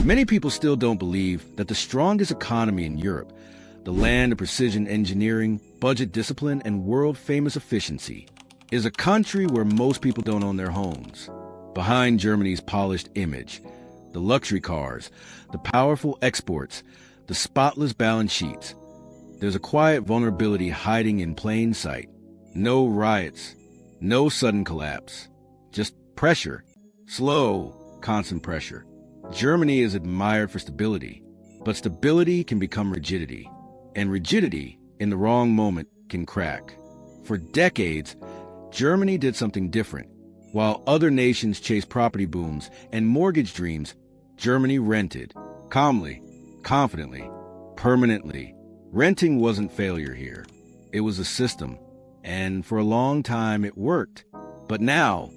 Many people still don't believe that the strongest economy in Europe, the land of precision engineering, budget discipline, and world-famous efficiency, is a country where most people don't own their homes. Behind Germany's polished image, the luxury cars, the powerful exports, the spotless balance sheets, there's a quiet vulnerability hiding in plain sight. No riots, no sudden collapse, just pressure, slow, constant pressure. Germany is admired for stability, but stability can become rigidity, and rigidity, in the wrong moment, can crack. For decades, Germany did something different. While other nations chased property booms and mortgage dreams, Germany rented, calmly, confidently, permanently. Renting wasn't failure here. It was a system, and for a long time it worked. But now,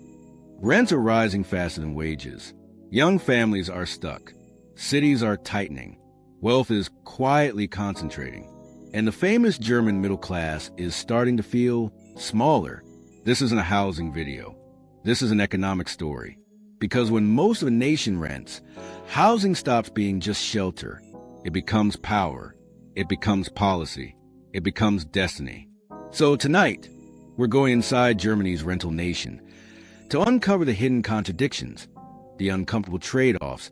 rents are rising faster than wages. Young families are stuck. Cities are tightening. Wealth is quietly concentrating. And the famous German middle class is starting to feel smaller. This isn't a housing video. This is an economic story. Because when most of a nation rents, housing stops being just shelter. It becomes power. It becomes policy. It becomes destiny. So tonight, we're going inside Germany's rental nation to uncover the hidden contradictions, the uncomfortable trade-offs,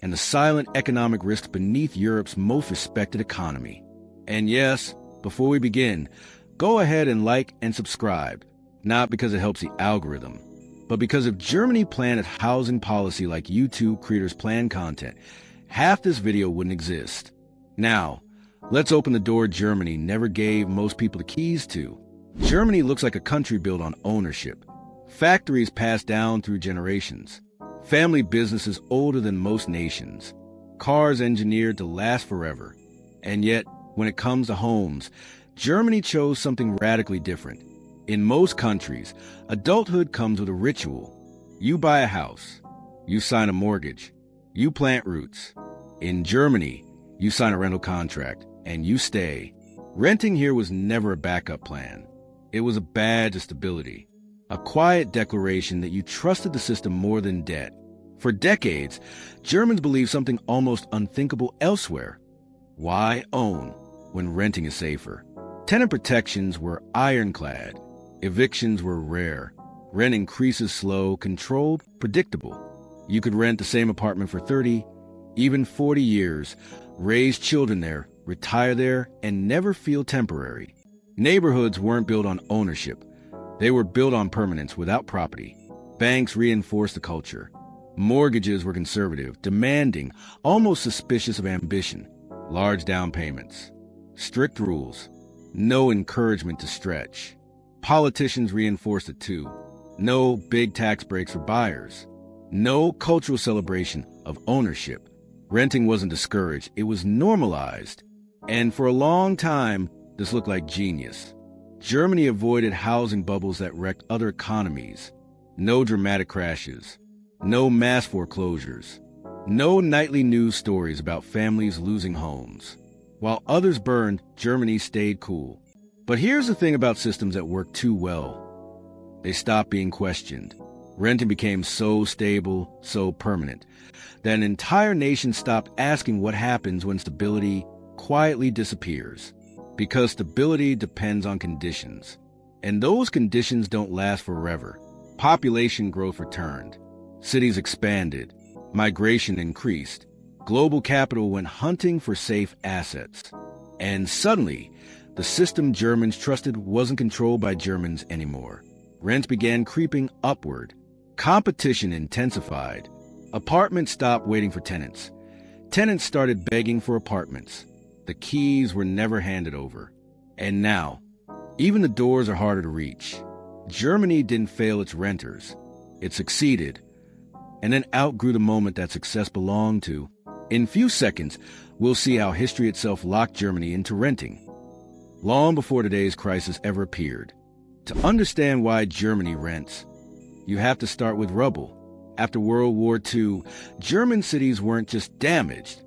and the silent economic risks beneath Europe's most respected economy. And yes, before we begin, go ahead and like and subscribe, not because it helps the algorithm, but because if Germany planned a housing policy like YouTube creators plan content, half this video wouldn't exist. Now, let's open the door Germany never gave most people the keys to. Germany looks like a country built on ownership. Factories passed down through generations. Family businesses older than most nations. Cars engineered to last forever. And yet, when it comes to homes, Germany chose something radically different. In most countries, adulthood comes with a ritual. You buy a house. You sign a mortgage. You plant roots. In Germany, you sign a rental contract, and you stay. Renting here was never a backup plan. It was a badge of stability, a quiet declaration that you trusted the system more than debt. For decades, Germans believed something almost unthinkable elsewhere. Why own when renting is safer? Tenant protections were ironclad. Evictions were rare. Rent increases slow, controlled, predictable. You could rent the same apartment for 30, even 40 years, raise children there, retire there, and never feel temporary. Neighborhoods weren't built on ownership. They were built on permanence without property. Banks reinforced the culture. Mortgages were conservative, demanding, almost suspicious of ambition. Large down payments. Strict rules. No encouragement to stretch. Politicians reinforced it too. No big tax breaks for buyers. No cultural celebration of ownership. Renting wasn't discouraged, it was normalized. And for a long time, this looked like genius. Germany avoided housing bubbles that wrecked other economies. No dramatic crashes. No mass foreclosures. No nightly news stories about families losing homes. While others burned, Germany stayed cool. But here's the thing about systems that work too well. They stopped being questioned. Renting became so stable, so permanent, that an entire nation stopped asking what happens when stability quietly disappears. Because stability depends on conditions. And those conditions don't last forever. Population growth returned. Cities expanded. Migration increased. Global capital went hunting for safe assets. And suddenly, the system Germans trusted wasn't controlled by Germans anymore. Rents began creeping upward. Competition intensified. Apartments stopped waiting for tenants. Tenants started begging for apartments. The keys were never handed over. And now, even the doors are harder to reach. Germany didn't fail its renters. It succeeded, and then outgrew the moment that success belonged to. In few seconds, we'll see how history itself locked Germany into renting, long before today's crisis ever appeared. To understand why Germany rents, you have to start with rubble. After World War II, German cities weren't just damaged,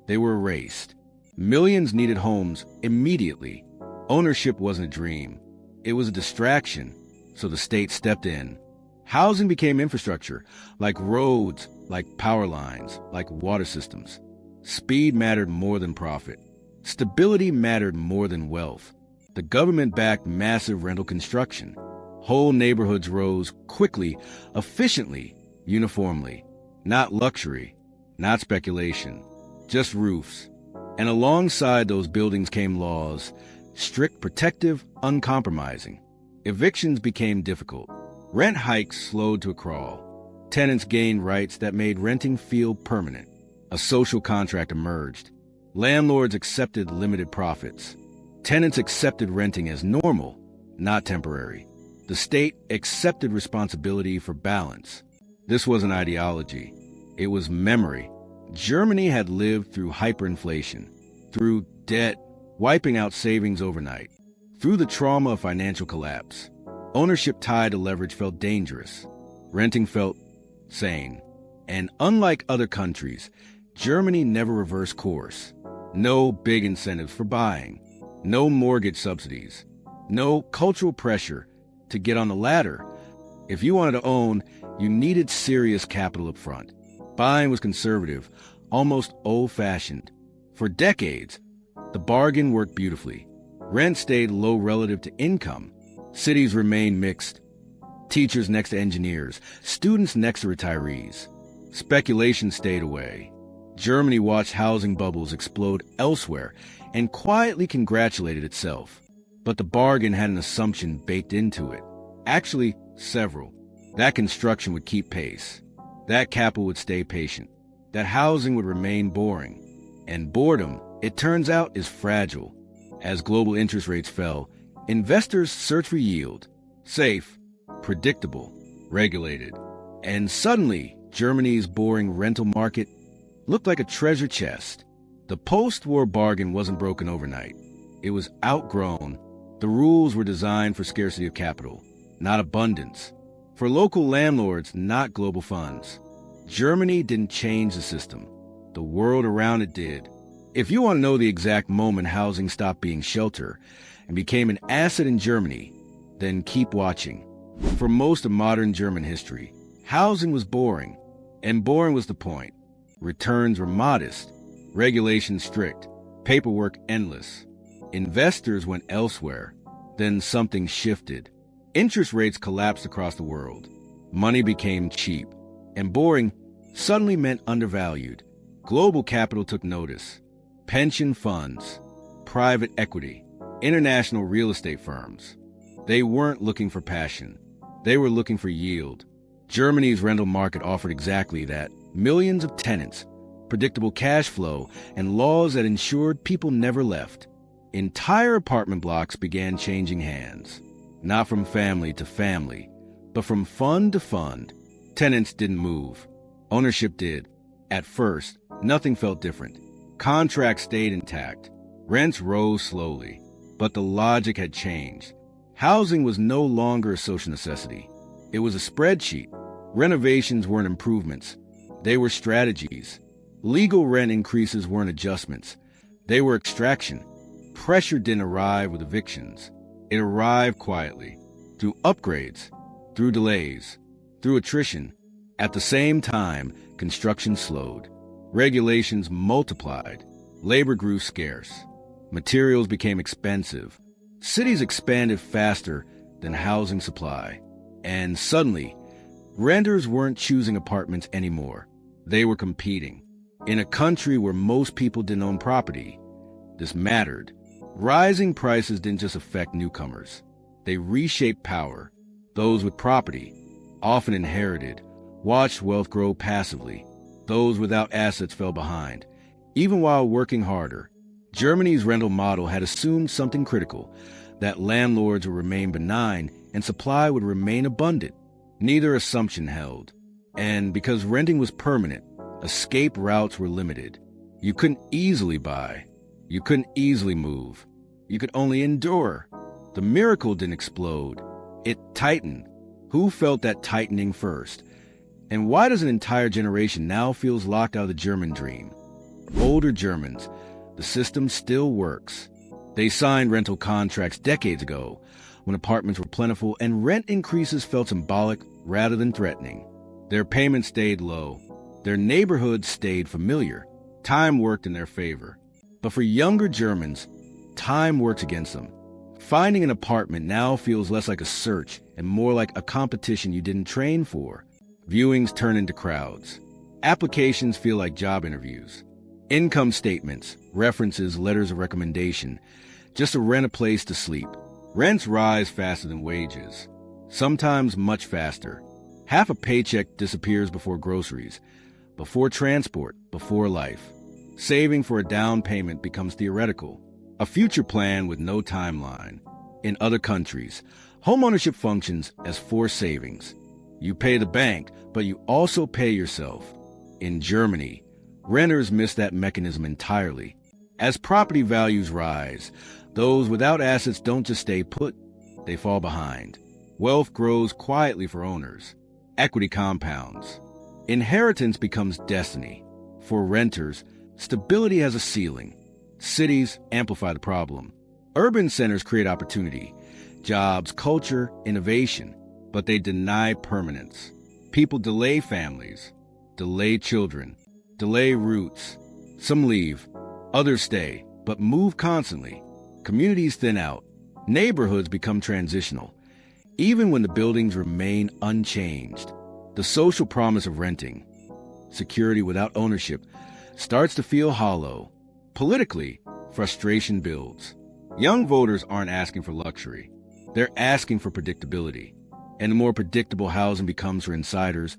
they were erased. Millions needed homes immediately. Ownership wasn't a dream. It was a distraction, so the state stepped in. Housing became infrastructure, like roads, like power lines, like water systems. Speed mattered more than profit. Stability mattered more than wealth. The government backed massive rental construction. Whole neighborhoods rose quickly, efficiently, uniformly. Not luxury, not speculation, just roofs. And alongside those buildings came laws, strict, protective, uncompromising. Evictions became difficult. Rent hikes slowed to a crawl. Tenants gained rights that made renting feel permanent. A social contract emerged. Landlords accepted limited profits. Tenants accepted renting as normal, not temporary. The state accepted responsibility for balance. This wasn't ideology. It was memory. Germany had lived through hyperinflation, through debt wiping out savings overnight, through the trauma of financial collapse. Ownership tied to leverage felt dangerous. Renting felt sane. And unlike other countries, Germany never reversed course. No big incentives for buying. No mortgage subsidies. No cultural pressure to get on the ladder. If you wanted to own, you needed serious capital up front. Buying was conservative, almost old-fashioned. For decades, the bargain worked beautifully. Rent stayed low relative to income. Cities remained mixed. Teachers next to engineers, students next to retirees. Speculation stayed away. Germany watched housing bubbles explode elsewhere and quietly congratulated itself. But the bargain had an assumption baked into it. Actually, several. That construction would keep pace. That capital would stay patient. That housing would remain boring. And boredom, it turns out, is fragile. As global interest rates fell, investors searched for yield. Safe, predictable, regulated. And suddenly, Germany's boring rental market looked like a treasure chest. The post-war bargain wasn't broken overnight. It was outgrown. The rules were designed for scarcity of capital, not abundance. For local landlords, not global funds. Germany didn't change the system. The world around it did. If you want to know the exact moment housing stopped being shelter and became an asset in Germany, then keep watching. For most of modern German history, housing was boring, and boring was the point. Returns were modest, regulations strict, paperwork endless. Investors went elsewhere. Then something shifted. Interest rates collapsed across the world. Money became cheap, and boring suddenly meant undervalued. Global capital took notice. Pension funds, private equity, international real estate firms. They weren't looking for passion. They were looking for yield. Germany's rental market offered exactly that. Millions of tenants, predictable cash flow, and laws that ensured people never left. Entire apartment blocks began changing hands. Not from family to family, but from fund to fund. Tenants didn't move. Ownership did. At first, nothing felt different. Contracts stayed intact. Rents rose slowly. But the logic had changed. Housing was no longer a social necessity. It was a spreadsheet. Renovations weren't improvements. They were strategies. Legal rent increases weren't adjustments. They were extraction. Pressure didn't arrive with evictions. It arrived quietly, through upgrades, through delays, through attrition. At the same time, construction slowed. Regulations multiplied. Labor grew scarce. Materials became expensive. Cities expanded faster than housing supply. And suddenly, renters weren't choosing apartments anymore. They were competing. In a country where most people didn't own property, this mattered. Rising prices didn't just affect newcomers. They reshaped power. Those with property, often inherited, watched wealth grow passively. Those without assets fell behind, even while working harder. Germany's rental model had assumed something critical, that landlords would remain benign and supply would remain abundant. Neither assumption held. And because renting was permanent, escape routes were limited. You couldn't easily buy. You couldn't easily move. You could only endure. The miracle didn't explode. It tightened. Who felt that tightening first? And why does an entire generation now feels locked out of the German dream? Older Germans, the system still works. They signed rental contracts decades ago when apartments were plentiful and rent increases felt symbolic rather than threatening. Their payments stayed low. Their neighborhoods stayed familiar. Time worked in their favor. But for younger Germans, time works against them. Finding an apartment now feels less like a search and more like a competition you didn't train for. Viewings turn into crowds. Applications feel like job interviews. Income statements, references, letters of recommendation, just to rent a place to sleep. Rents rise faster than wages, sometimes much faster. Half a paycheck disappears before groceries, before transport, before life. Saving for a down payment becomes theoretical, a future plan with no timeline. In other countries, homeownership functions as forced savings. You pay the bank, but you also pay yourself. In Germany, renters miss that mechanism entirely. As property values rise, those without assets don't just stay put, they fall behind. Wealth grows quietly for owners. Equity compounds. Inheritance becomes destiny. For renters, stability has a ceiling. Cities amplify the problem. Urban centers create opportunity, jobs, culture, innovation, but they deny permanence. People delay families, delay children, delay roots. Some leave, others stay, but move constantly. Communities thin out. Neighborhoods become transitional, even when the buildings remain unchanged. The social promise of renting, security without ownership, starts to feel hollow. Politically, frustration builds. Young voters aren't asking for luxury. They're asking for predictability. And the more predictable housing becomes for insiders,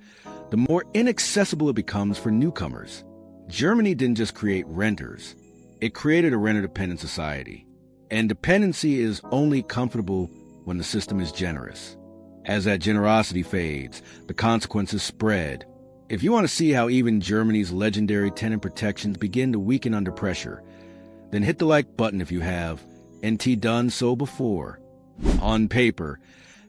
the more inaccessible it becomes for newcomers. Germany didn't just create renters. It created a renter-dependent society. And dependency is only comfortable when the system is generous. As that generosity fades, the consequences spread. If you want to see how even Germany's legendary tenant protections begin to weaken under pressure, then hit the like button if you have, NT done so before. On paper,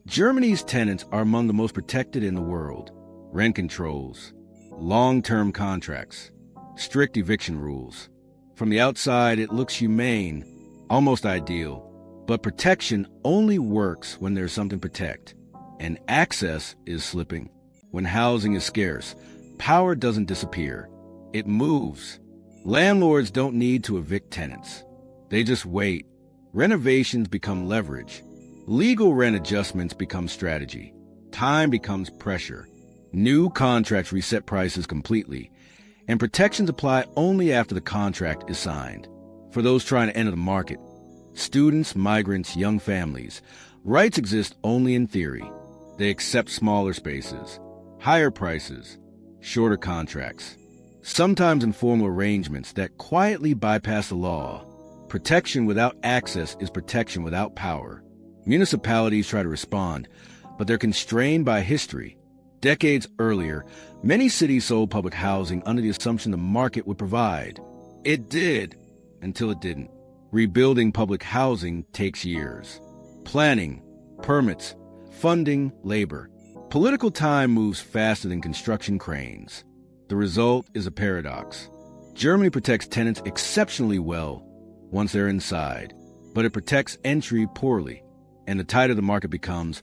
Germany's tenants are among the most protected in the world. Rent controls, long-term contracts, strict eviction rules. From the outside, it looks humane, almost ideal. But protection only works when there's something to protect. And access is slipping. When housing is scarce, power doesn't disappear. It moves. Landlords don't need to evict tenants. They just wait. Renovations become leverage. Legal rent adjustments become strategy. Time becomes pressure. New contracts reset prices completely. And protections apply only after the contract is signed. For those trying to enter the market, students, migrants, young families, rights exist only in theory. They accept smaller spaces, higher prices, shorter contracts, sometimes informal arrangements that quietly bypass the law. Protection without access is protection without power. Municipalities try to respond, but they're constrained by history. Decades earlier, many cities sold public housing under the assumption the market would provide. It did, until it didn't. Rebuilding public housing takes years. Planning, permits, funding, labor. Political time moves faster than construction cranes. The result is a paradox. Germany protects tenants exceptionally well once they're inside, but it protects entry poorly. And the tighter the market becomes,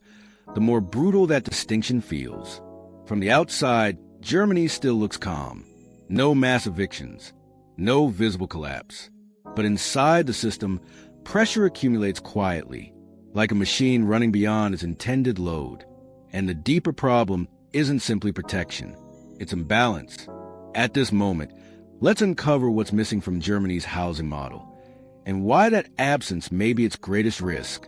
the more brutal that distinction feels. From the outside, Germany still looks calm. No mass evictions, no visible collapse. But inside the system, pressure accumulates quietly, like a machine running beyond its intended load. And the deeper problem isn't simply protection, it's imbalance. At this moment, let's uncover what's missing from Germany's housing model, and why that absence may be its greatest risk.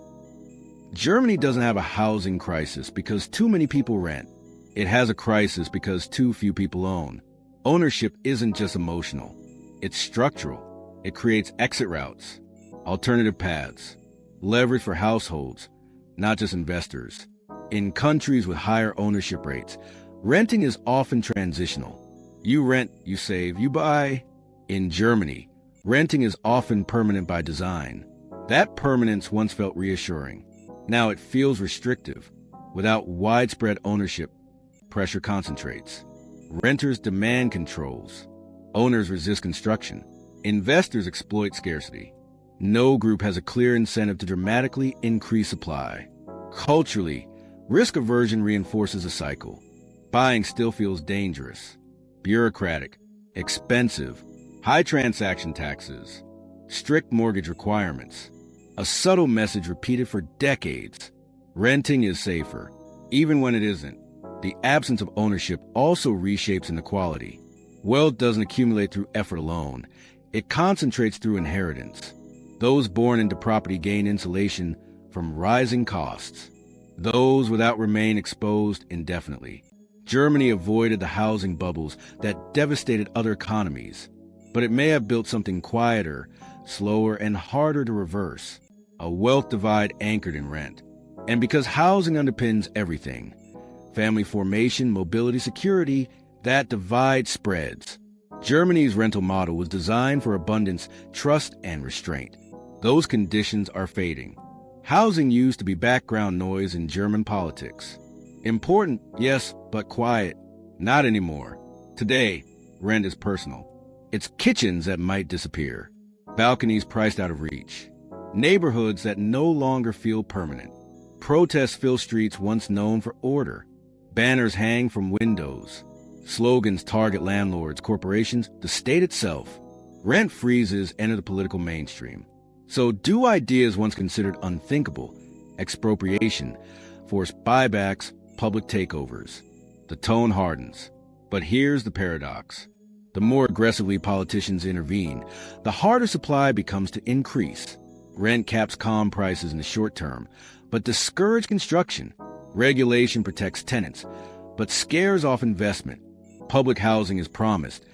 Germany doesn't have a housing crisis because too many people rent. It has a crisis because too few people own. Ownership isn't just emotional, it's structural. It creates exit routes, alternative paths, leverage for households, not just investors. In countries with higher ownership rates, renting is often transitional. You rent, you save, you buy. In Germany, renting is often permanent by design. That permanence once felt reassuring. Now it feels restrictive. Without widespread ownership, pressure concentrates. Renters demand controls. Owners resist construction. Investors exploit scarcity. No group has a clear incentive to dramatically increase supply. Culturally, Risk aversion reinforces a cycle. Buying still feels dangerous, bureaucratic, expensive, high transaction taxes, strict mortgage requirements. A subtle message repeated for decades. Renting is safer, even when it isn't. The absence of ownership also reshapes inequality. Wealth doesn't accumulate through effort alone. It concentrates through inheritance. Those born into property gain insulation from rising costs. Those without remain exposed indefinitely. Germany avoided the housing bubbles that devastated other economies, but it may have built something quieter, slower, and harder to reverse. A wealth divide anchored in rent. And because housing underpins everything, family formation, mobility, security, that divide spreads. Germany's rental model was designed for abundance, trust, and restraint. Those conditions are fading. Housing used to be background noise in German politics. Important, yes, but quiet. Not anymore. Today, rent is personal. It's kitchens that might disappear, balconies priced out of reach, neighborhoods that no longer feel permanent. Protests fill streets once known for order. Banners hang from windows. Slogans target landlords, corporations, the state itself. Rent freezes enter the political mainstream. So do ideas once considered unthinkable, expropriation, forced buybacks, public takeovers. The tone hardens. But here's the paradox. The more aggressively politicians intervene, the harder supply becomes to increase. Rent caps calm prices in the short term, but discourage construction. Regulation protects tenants, but scares off investment. Public housing is promised,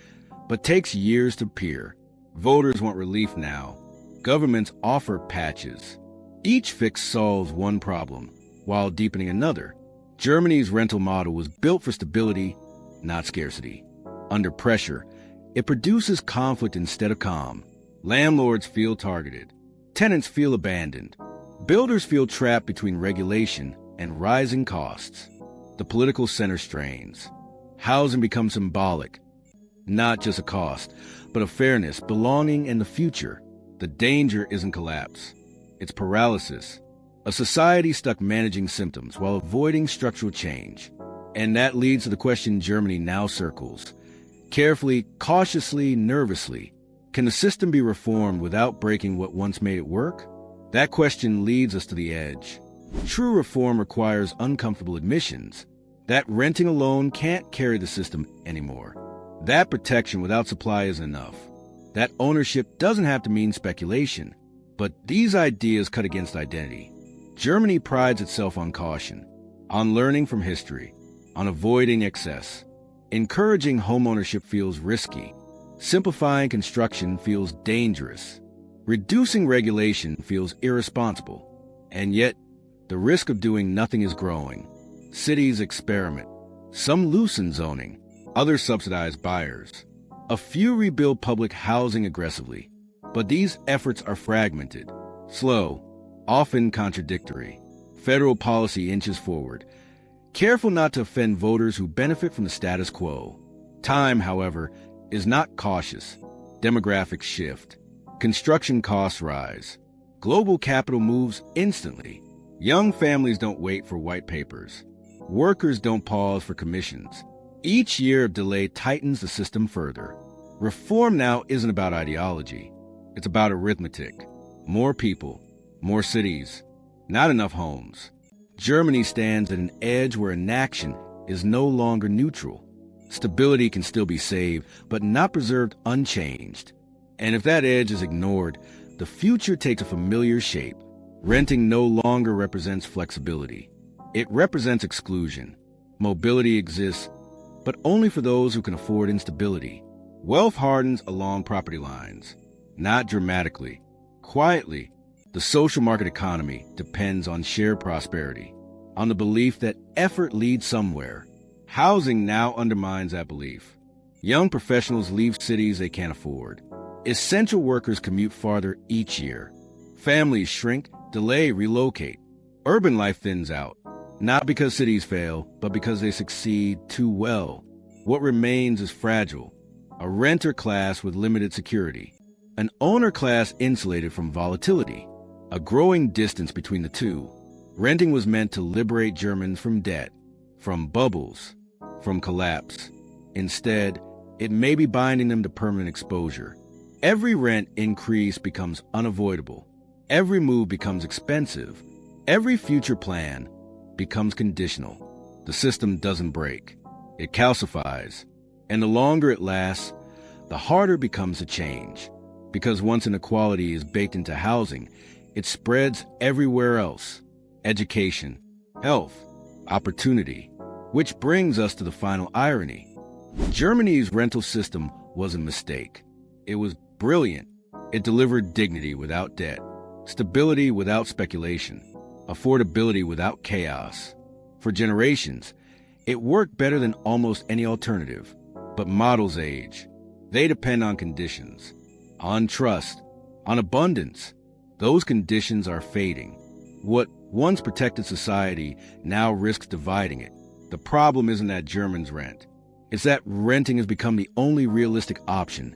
but takes years to appear. Voters want relief now. Governments offer patches. Each fix solves one problem, while deepening another. Germany's rental model was built for stability, not scarcity. Under pressure, it produces conflict instead of calm. Landlords feel targeted. Tenants feel abandoned. Builders feel trapped between regulation and rising costs. The political center strains. Housing becomes symbolic, not just a cost, but of fairness, belonging, and the future. The danger isn't collapse. It's paralysis. A society stuck managing symptoms while avoiding structural change. And that leads to the question Germany now circles. Carefully, cautiously, nervously. Can the system be reformed without breaking what once made it work? That question leads us to the edge. True reform requires uncomfortable admissions that renting alone can't carry the system anymore. That protection without supply is enough. That ownership doesn't have to mean speculation. But these ideas cut against identity. Germany prides itself on caution, on learning from history, on avoiding excess. Encouraging homeownership feels risky. Simplifying construction feels dangerous. Reducing regulation feels irresponsible. And yet, the risk of doing nothing is growing. Cities experiment. Some loosen zoning. Others subsidize buyers. A few rebuild public housing aggressively. But these efforts are fragmented, slow, often contradictory. Federal policy inches forward, careful not to offend voters who benefit from the status quo. Time, however, is not cautious. Demographics shift. Construction costs rise. Global capital moves instantly. Young families don't wait for white papers. Workers don't pause for commissions. Each year of delay tightens the system further. Reform now isn't about ideology. It's about arithmetic. More people, more cities, not enough homes. Germany stands at an edge where inaction is no longer neutral. Stability can still be saved, but not preserved unchanged. And if that edge is ignored, the future takes a familiar shape. Renting no longer represents flexibility. It represents exclusion. Mobility exists, but only for those who can afford instability. Wealth hardens along property lines, not dramatically. Quietly, the social market economy depends on shared prosperity, on the belief that effort leads somewhere. Housing now undermines that belief. Young professionals leave cities they can't afford. Essential workers commute farther each year. Families shrink, delay, relocate. Urban life thins out, not because cities fail, but because they succeed too well. What remains is fragile. A renter class with limited security. An owner class insulated from volatility. A growing distance between the two. Renting was meant to liberate Germans from debt, from bubbles, from collapse. Instead, it may be binding them to permanent exposure. Every rent increase becomes unavoidable. Every move becomes expensive. Every future plan becomes conditional. The system doesn't break. It calcifies. And the longer it lasts, the harder it becomes to change. Because once inequality is baked into housing, it spreads everywhere else. Education, health, opportunity. Which brings us to the final irony. Germany's rental system was a mistake. It was brilliant. It delivered dignity without debt, stability without speculation, affordability without chaos. For generations, it worked better than almost any alternative. But models age. They depend on conditions, on trust, on abundance. Those conditions are fading. What once protected society now risks dividing it. The problem isn't that Germans rent. It's that renting has become the only realistic option,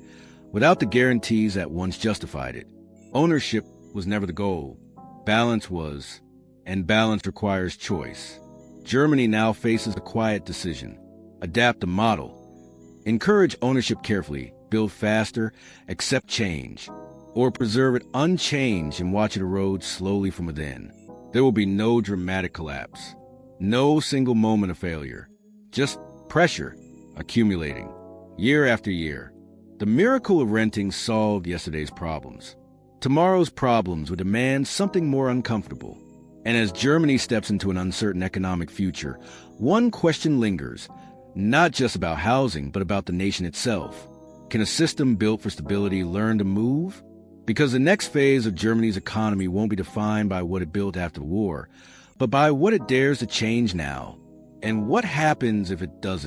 without the guarantees that once justified it. Ownership was never the goal. Balance was, and balance requires choice. Germany now faces a quiet decision. Adapt the model. Encourage ownership carefully, build faster, accept change, or preserve it unchanged and watch it erode slowly from within. There will be no dramatic collapse, no single moment of failure, just pressure accumulating, year after year. The miracle of renting solved yesterday's problems. Tomorrow's problems would demand something more uncomfortable. And as Germany steps into an uncertain economic future, one question lingers, not just about housing, but about the nation itself. Can a system built for stability learn to move? Because the next phase of Germany's economy won't be defined by what it built after the war, but by what it dares to change now. And what happens if it doesn't?